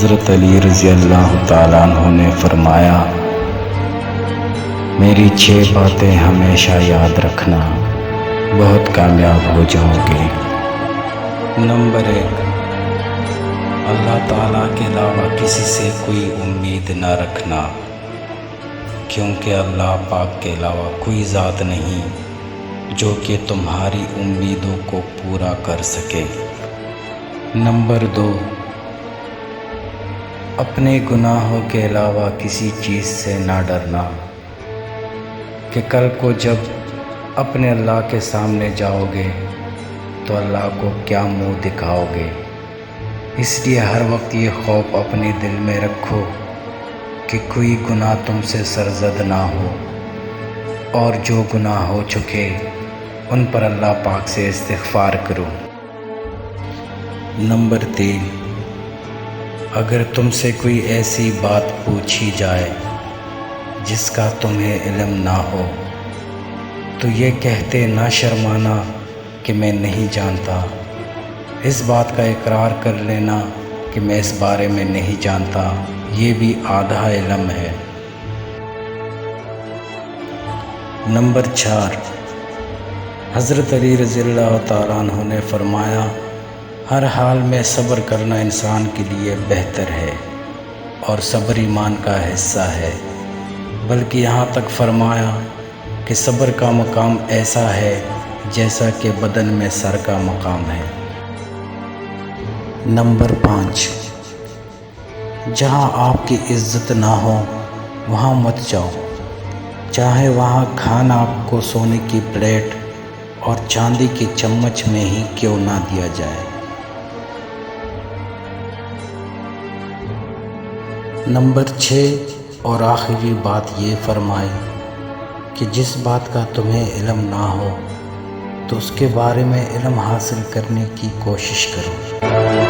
حضرت علی رضی اللہ تعالیٰ عنہ نے فرمایا، میری 6 باتیں ہمیشہ یاد رکھنا، بہت کامیاب ہو جاؤ گے۔ نمبر 1، اللہ تعالیٰ کے علاوہ کسی سے کوئی امید نہ رکھنا، کیونکہ اللہ پاک کے علاوہ کوئی ذات نہیں جو کہ تمہاری امیدوں کو پورا کر سکے۔ نمبر 2، اپنے گناہوں کے علاوہ کسی چیز سے نہ ڈرنا کہ کل کو جب اپنے اللہ کے سامنے جاؤ گے تو اللہ کو کیا منہ دکھاؤ گے۔ اس لیے ہر وقت یہ خوف اپنے دل میں رکھو کہ کوئی گناہ تم سے سرزد نہ ہو، اور جو گناہ ہو چکے ان پر اللہ پاک سے استغفار کرو۔ نمبر 3، اگر تم سے کوئی ایسی بات پوچھی جائے جس کا تمہیں علم نہ ہو تو یہ کہتے نہ شرمانا کہ میں نہیں جانتا، اس بات کا اقرار کر لینا کہ میں اس بارے میں نہیں جانتا، یہ بھی آدھا علم ہے۔ نمبر 4، حضرت علی رضی اللہ تعالیٰ عنہ نے فرمایا، ہر حال میں صبر کرنا انسان کے لیے بہتر ہے، اور صبر ایمان کا حصہ ہے، بلکہ یہاں تک فرمایا کہ صبر کا مقام ایسا ہے جیسا کہ بدن میں سر کا مقام ہے۔ نمبر 5، جہاں آپ کی عزت نہ ہو وہاں مت جاؤ، چاہے وہاں کھانا آپ کو سونے کی پلیٹ اور چاندی کی چمچ میں ہی کیوں نہ دیا جائے۔ نمبر 6 اور آخری بات یہ فرمائی کہ جس بات کا تمہیں علم نہ ہو تو اس کے بارے میں علم حاصل کرنے کی کوشش کرو۔